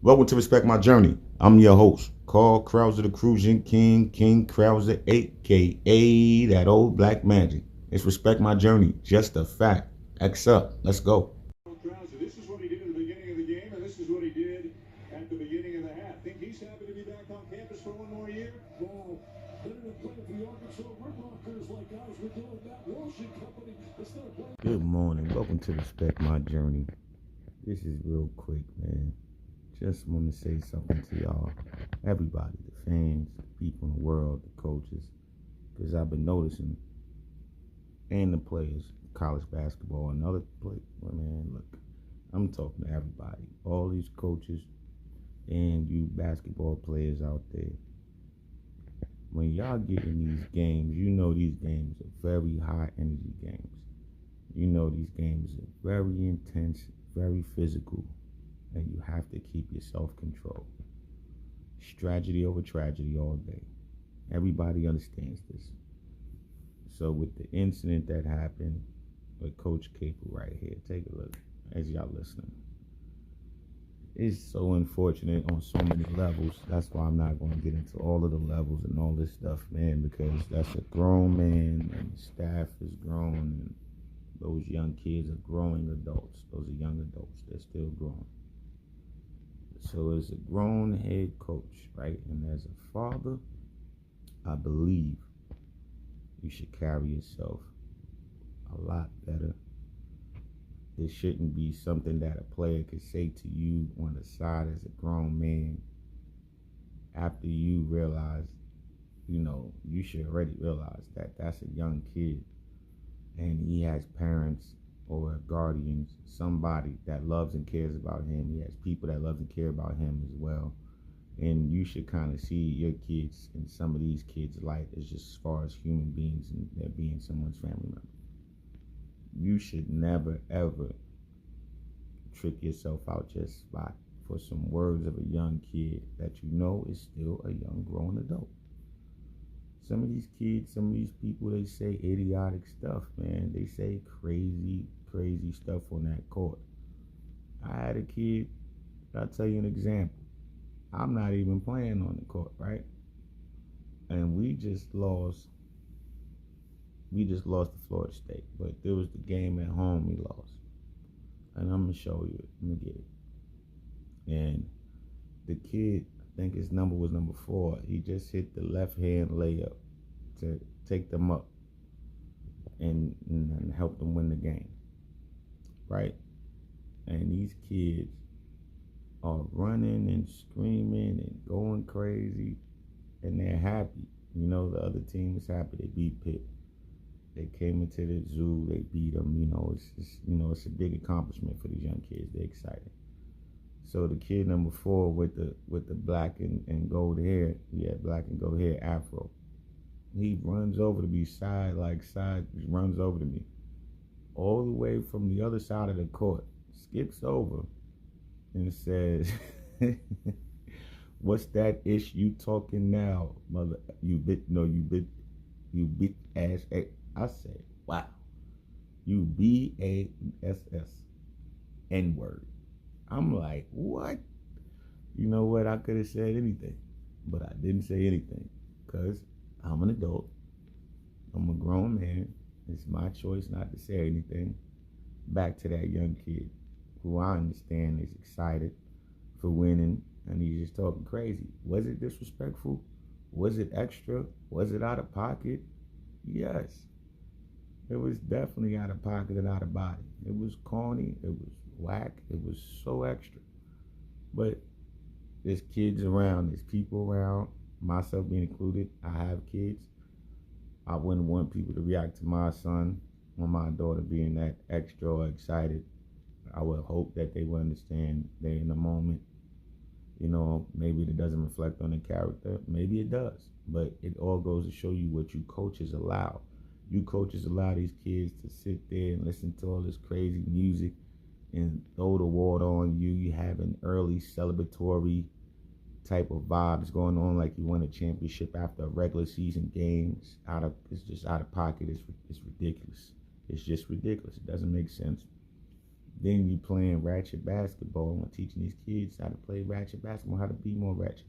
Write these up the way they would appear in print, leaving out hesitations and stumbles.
Welcome to Respect My Journey. I'm your host, Carl Krauser, the Cruising King, King Krauser, aka that old black magic. It's Respect My Journey, just a fact. X up, let's go. Krause, this is what he did at the beginning of the game, and this is what he did at the beginning of the half. Think he's happy to be back on campus for one more year? Well, better than playing for the Arkansas Riprockers like guys were doing that Walsh and company instead of playing. Good morning. Welcome to Respect My Journey. This is real quick, man. Just want to say something to y'all, everybody, the fans, the people in the world, the coaches, because I've been noticing, and the players, college basketball and other play. Well, man, look, I'm talking to everybody, all these coaches and you basketball players out there. When y'all get in these games, you know these games are very high energy games. You know these games are very intense, very physical, and you have to keep your self-control. Strategy over tragedy all day. Everybody understands this. So with the incident that happened with Coach Capel right here, take a look as y'all listening. It's so unfortunate on so many levels. That's why I'm not going to get into all of the levels and all this stuff, man, because that's a grown man and the staff is grown and those young kids are growing adults. Those are young adults. They're still growing. So as a grown head coach, right, and as a father, I believe you should carry yourself a lot better. It shouldn't be something that a player could say to you on the side as a grown man after you realize, you should already realize that that's a young kid and he has parents or guardians, somebody that loves and cares about him. He has people that love and care about him as well. And you should kind of see your kids and some of these kids' life as just as far as human beings and they're being someone's family member. You should never, ever trick yourself out just for some words of a young kid that you know is still a young grown adult. Some of these kids, some of these people, they say idiotic stuff, man. They say crazy, crazy stuff on that court. I had a kid, I'll tell you an example. I'm not even playing on the court, right? And we just lost to Florida State, but there was the game at home we lost. And I'm going to show you it. Let me get it. And the kid, I think his number was number 4. He just hit the left hand layup to take them up and help them win the game, right? And these kids are running and screaming and going crazy, and they're happy. You know, the other team is happy. They beat Pitt. They came into the zoo. They beat them. It's a big accomplishment for these young kids. They're excited. So the kid number 4 with the black and gold hair, black and gold hair afro, he runs over to me runs over to me, all the way from the other side of the court, skips over, and says, "What's that ish you talking now, mother? You bit ass." I said, "Wow, you BASS N-word." I'm like, what? You know what? I could have said anything, but I didn't say anything because I'm an adult. I'm a grown man. It's my choice not to say anything. Back to that young kid who I understand is excited for winning and he's just talking crazy. Was it disrespectful? Was it extra? Was it out of pocket? Yes. It was definitely out of pocket and out of body. It was corny. It was whack. It was so extra. But there's kids around. There's people around, myself being included. I have kids. I wouldn't want people to react to my son or my daughter being that extra or excited. I would hope that they would understand they're in the moment. Maybe it doesn't reflect on the character. Maybe it does. But it all goes to show you what you coaches allow. You coaches allow these kids to sit there and listen to all this crazy music and throw the water on you. You have an early celebratory type of vibes going on like you won a championship after a regular season game. It's just out of pocket. It's ridiculous. It's just ridiculous. It doesn't make sense. Then you playing ratchet basketball and teaching these kids how to play ratchet basketball, how to be more ratchet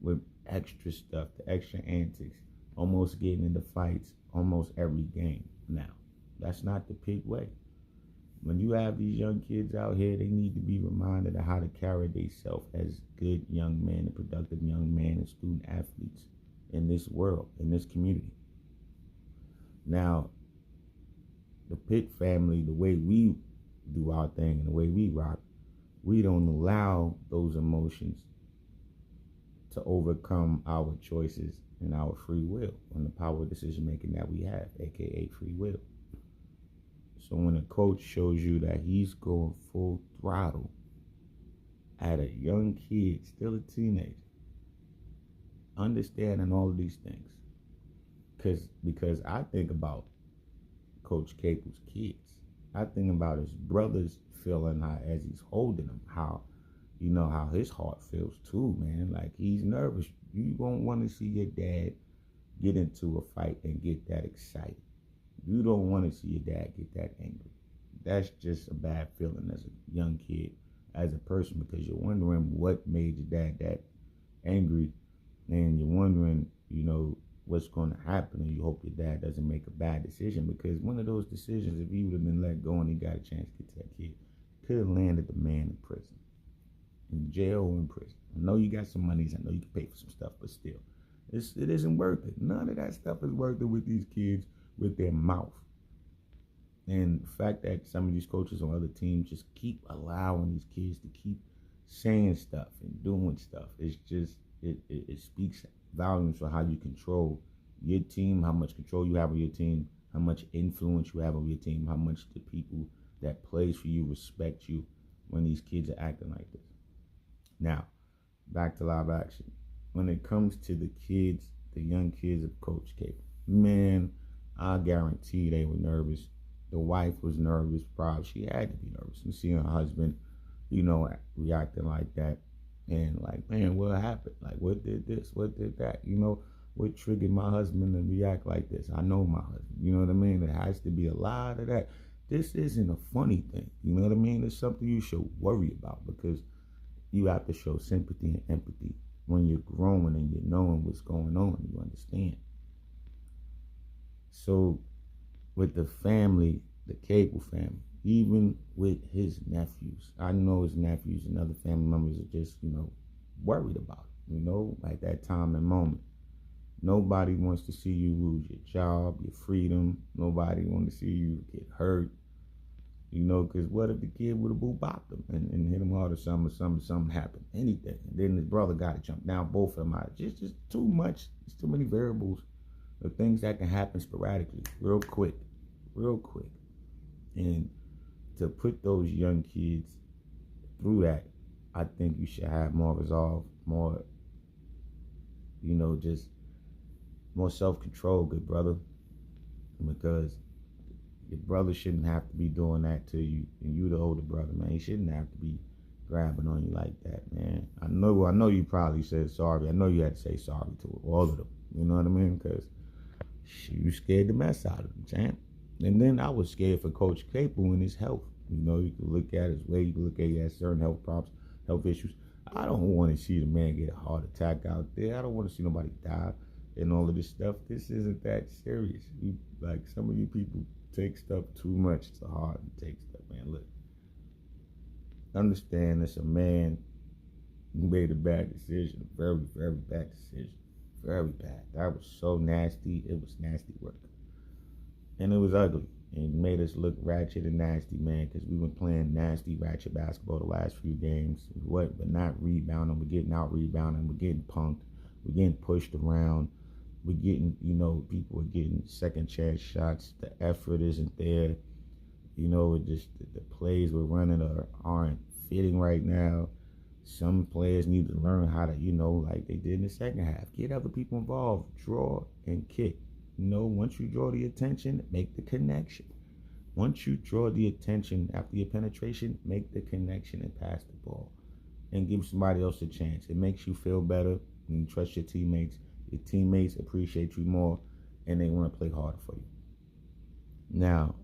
with extra stuff, the extra antics, almost getting into fights almost every game. Now, that's not the PITT way. When you have these young kids out here, they need to be reminded of how to carry themselves as good young men and productive young men and student athletes in this world, in this community. Now, the PITT family, the way we do our thing and the way we rock, we don't allow those emotions to overcome our choices and our free will and the power of decision making that we have, aka free will. So when a coach shows you that he's going full throttle at a young kid, still a teenager, understanding all of these things, because I think about Coach Capel's kids. I think about his brothers feeling how, as he's holding them, how his heart feels too, man. Like he's nervous. You won't want to see your dad get into a fight and get that excited. You don't want to see your dad get that angry. That's just a bad feeling as a young kid, as a person, because you're wondering what made your dad that angry, and you're wondering, what's going to happen, and you hope your dad doesn't make a bad decision, because one of those decisions, if he would have been let go and he got a chance to get to that kid, could have landed the man in prison, in jail or in prison. I know you got some monies, I know you can pay for some stuff, but still, it isn't worth it. None of that stuff is worth it with these kids with their mouth. And the fact that some of these coaches on other teams just keep allowing these kids to keep saying stuff and doing stuff, it's just, it speaks volumes for how you control your team, how much control you have on your team, how much influence you have on your team, how much the people that plays for you respect you when these kids are acting like this. Now, back to live action. When it comes to the kids, the young kids of Coach K, man, I guarantee they were nervous. The wife was nervous, probably. She had to be nervous. And seeing her husband, reacting like that. And like, man, what happened? Like, what did this? What did that? What triggered my husband to react like this? I know my husband. You know what I mean? There has to be a lot of that. This isn't a funny thing. You know what I mean? It's something you should worry about, because you have to show sympathy and empathy when you're growing and you're knowing what's going on and you understand. So with the family, the Cable family, even with his nephews, I know his nephews and other family members are just, worried about it, at that time and moment. Nobody wants to see you lose your job, your freedom. Nobody wants to see you get hurt, because what if the kid would have bopped him and hit him hard or something happened, anything. And then his brother got to jump down, both of them out. Just too much. There's too many variables of things that can happen sporadically, real quick. And to put those young kids through that, I think you should have more resolve, more, just more self-control, good brother. Because your brother shouldn't have to be doing that to you. And you the older brother, man. He shouldn't have to be grabbing on you like that, man. I know you probably said sorry. I know you had to say sorry to all of them. You know what I mean? Because you scared the mess out of him, champ. And then I was scared for Coach Capel and his health. You can look at his weight, you can look at he has certain health problems, health issues. I don't want to see the man get a heart attack out there. I don't want to see nobody die and all of this stuff. This isn't that serious. Like some of you people take stuff too much to heart and take stuff, man. Look, understand it's a man who made a bad decision, a very, very bad decision. Very bad. That was so nasty. It was nasty work. And it was ugly. And it made us look ratchet and nasty, man, because we were playing nasty, ratchet basketball the last few games. But not rebounding. We're getting out rebounding. We're getting punked. We're getting pushed around. We're getting, people are getting second chance shots. The effort isn't there. Just the plays we're running aren't fitting right now. Some players need to learn how to, like they did in the second half, get other people involved, draw and kick. Once you draw the attention, make the connection. Once you draw the attention after your penetration, make the connection and pass the ball. And give somebody else a chance. It makes you feel better when you trust your teammates. Your teammates appreciate you more, and they want to play harder for you. Now,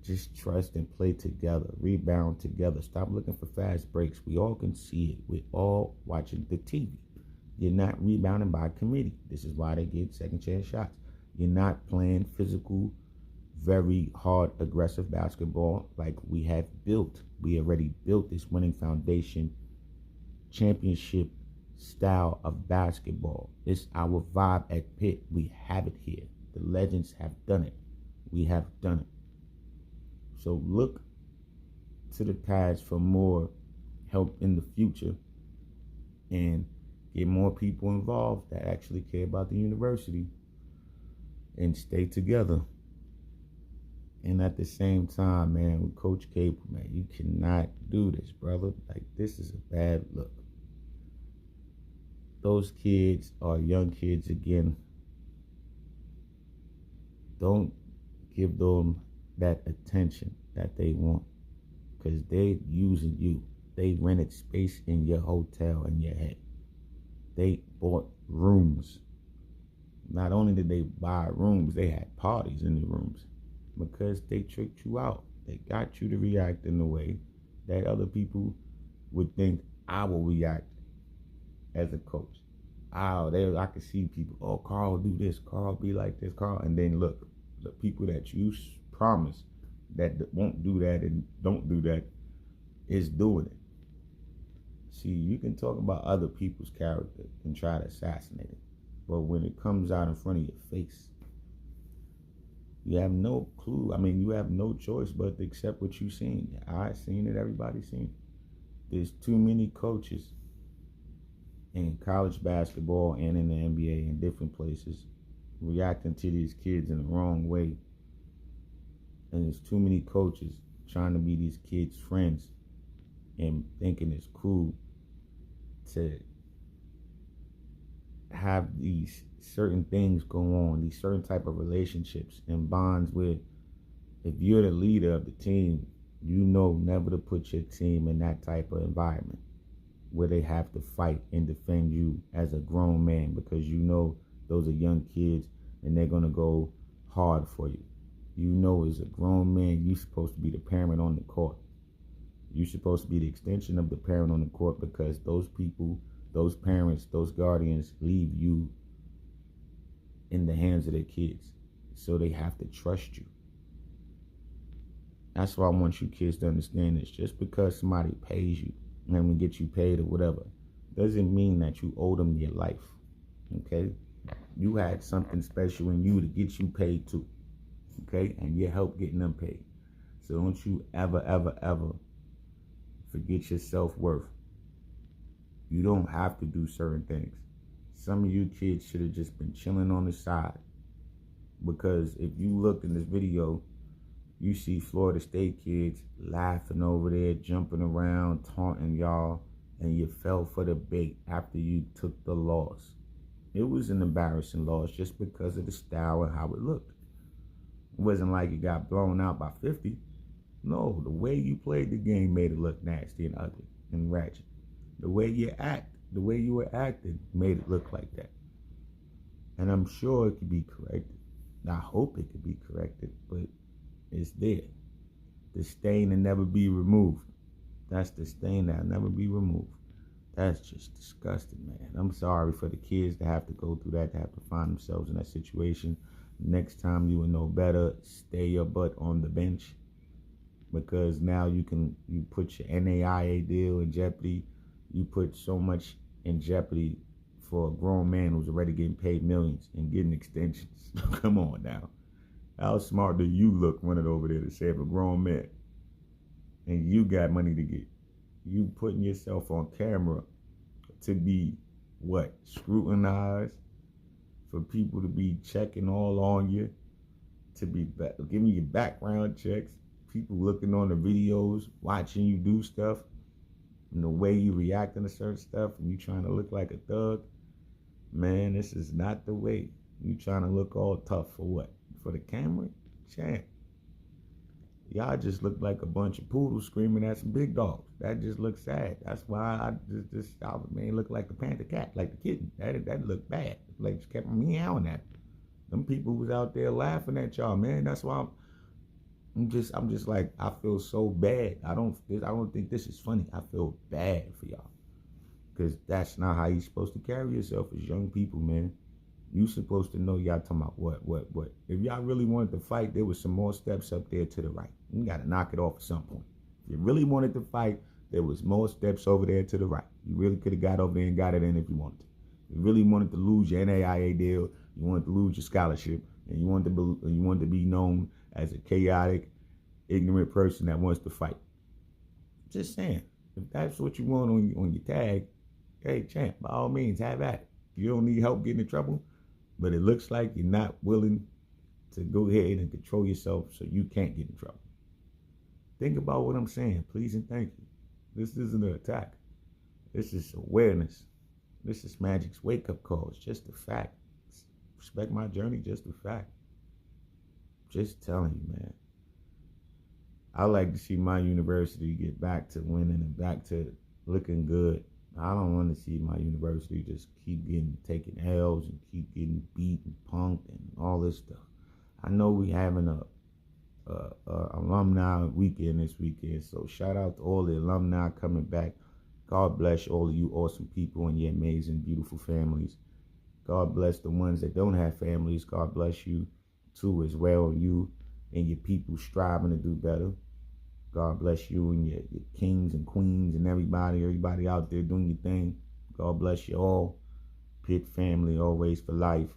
Just trust and play together. Rebound together. Stop looking for fast breaks. We all can see it. We're all watching the TV. You're not rebounding by committee. This is why they get second chance shots. You're not playing physical, very hard, aggressive basketball like we have built. We already built this winning foundation, championship style of basketball. It's our vibe at Pitt. We have it here. The legends have done it. We have done it. So look to the past for more help in the future and get more people involved that actually care about the university and stay together. And at the same time, man, with Coach Cable, man, you cannot do this, brother. Like, this is a bad look. Those kids are young kids again. Don't give them that attention that they want, because they're using you. They rented space in your hotel in your head. They bought rooms. Not only did they buy rooms, they had parties in the rooms because they tricked you out. They got you to react in a way that other people would think I will react as a coach. I could see people, oh, Carl do this, Carl be like this, Carl. And then look, the people that you promise that won't do that and don't do that is doing it. See, you can talk about other people's character and try to assassinate it, but when it comes out in front of your face, you have no clue. I mean, you have no choice but to accept what you've seen. I've seen it, everybody's seen it. There's too many coaches in college basketball and in the NBA and different places reacting to these kids in the wrong way. And there's too many coaches trying to be these kids' friends and thinking it's cool to have these certain things go on, these certain type of relationships and bonds where if you're the leader of the team, you know never to put your team in that type of environment where they have to fight and defend you as a grown man, because you know those are young kids and they're going to go hard for you. You know, as a grown man, you're supposed to be the parent on the court. You're supposed to be the extension of the parent on the court, because those people, those parents, those guardians leave you in the hands of their kids. So they have to trust you. That's why I want you kids to understand this. Just because somebody pays you and will get you paid or whatever, doesn't mean that you owe them your life. Okay? You had something special in you to get you paid too. Okay? And you help getting them paid. So don't you ever, ever, ever forget your self-worth. You don't have to do certain things. Some of you kids should have just been chilling on the side. Because if you look in this video, you see Florida State kids laughing over there, jumping around, taunting y'all, and you fell for the bait after you took the loss. It was an embarrassing loss just because of the style and how it looked. It wasn't like you got blown out by 50. No, the way you played the game made it look nasty and ugly and ratchet. The way you were acting made it look like that. And I'm sure it could be corrected. I hope it could be corrected, but it's there. The stain will never be removed. That's the stain that'll never be removed. That's just disgusting, man. I'm sorry for the kids that have to go through that, to have to find themselves in that situation. Next time you will know better, stay your butt on the bench, because now you put your NAIA deal in jeopardy. You put so much in jeopardy for a grown man who's already getting paid millions and getting extensions. Come on now. How smart do you look running over there to save a grown man? And you got money to get. You putting yourself on camera to be, what, scrutinized? For people to be checking all on you, to be giving you background checks, people looking on the videos, watching you do stuff, and the way you reacting to certain stuff, and you trying to look like a thug. Man, this is not the way. You trying to look all tough for what? For the camera? Champ. Y'all just look like a bunch of poodles screaming at some big dogs. That just looks sad. That's why I made look like the panther cat, like the kitten. That looked bad. Like, just kept meowing at them. Them people was out there laughing at y'all, man. That's why I'm just like, I feel so bad. I don't think this is funny. I feel bad for y'all. Because that's not how you're supposed to carry yourself as young people, man. You supposed to know y'all talking about what. If y'all really wanted to fight, there was some more steps up there to the right. You got to knock it off at some point. If you really wanted to fight, there was more steps over there to the right. You really could have got over there and got it in if you wanted to. If you really wanted to lose your NAIA deal, you wanted to lose your scholarship, and you wanted to be known as a chaotic, ignorant person that wants to fight. Just saying, if that's what you want on your tag, hey, champ, by all means, have at it. You don't need help getting in trouble, but it looks like you're not willing to go ahead and control yourself so you can't get in trouble. Think about what I'm saying, please and thank you. This isn't an attack. This is awareness. This is Magic's wake-up call. It's just a fact. Respect my journey, just a fact. Just telling you, man. I like to see my university get back to winning and back to looking good. I don't want to see my university just keep taking L's and keep getting beat and punked and all this stuff. I know we having a alumni weekend this weekend, so shout out to all the alumni coming back. God bless all of you awesome people and your amazing, beautiful families. God bless the ones that don't have families. God bless you too as well. You and your people striving to do better. God bless you and your kings and queens and everybody out there doing your thing. God bless you all. PITT family, always for life.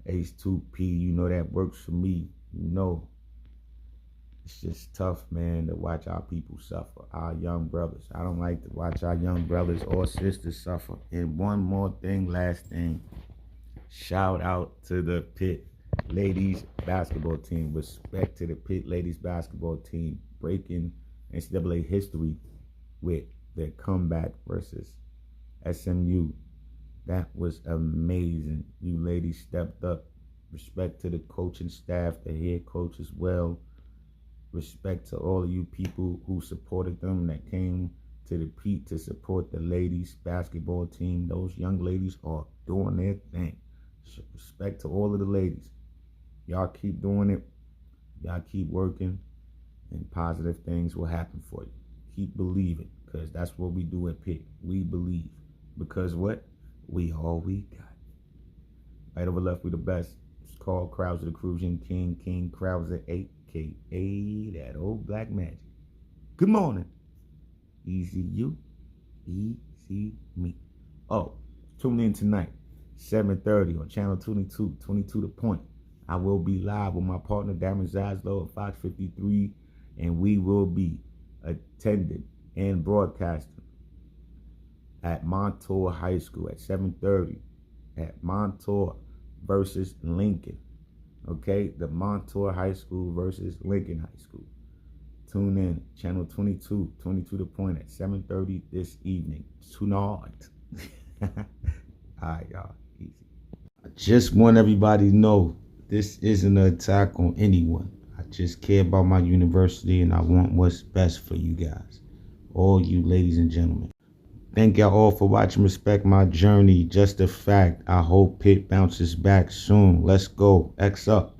Ace 2P, you know that works for me. You know, it's just tough, man, to watch our people suffer, our young brothers. I don't like to watch our young brothers or sisters suffer. And one more thing, last thing. Shout out to the PITT ladies basketball team. Respect to the PITT ladies basketball team, breaking NCAA history with their comeback versus SMU. That was amazing. You ladies stepped up. Respect to the coaching staff, the head coach as well. Respect to all of you people who supported them, that came to the PITT to support the ladies basketball team. Those young ladies are doing their thing. Respect to all of the ladies. Y'all keep doing it. Y'all keep working, and positive things will happen for you. Keep believing, because that's what we do at PITT. We believe. Because what? We all we got. Right over left, we the best. It's called Krauser the Cruising King. King Krauser, a.k.a. that old black magic. Good morning. Easy you, easy me. Oh, tune in tonight, 7:30 on Channel 22, 22 The Point. I will be live with my partner, Darren Zaslow at Fox 53, and we will be attending and broadcasting at Montour High School at 7:30 at Montour versus Lincoln. Okay, the Montour High School versus Lincoln High School. Tune in, Channel 22, 22 The Point at 7:30 this evening. Tonight. All right, y'all. Easy. I just want everybody to know this isn't an attack on anyone. I just care about my university and I want what's best for you guys. All you ladies and gentlemen. Thank y'all all for watching. Respect my journey. Just a fact. I hope PITT bounces back soon. Let's go. X up.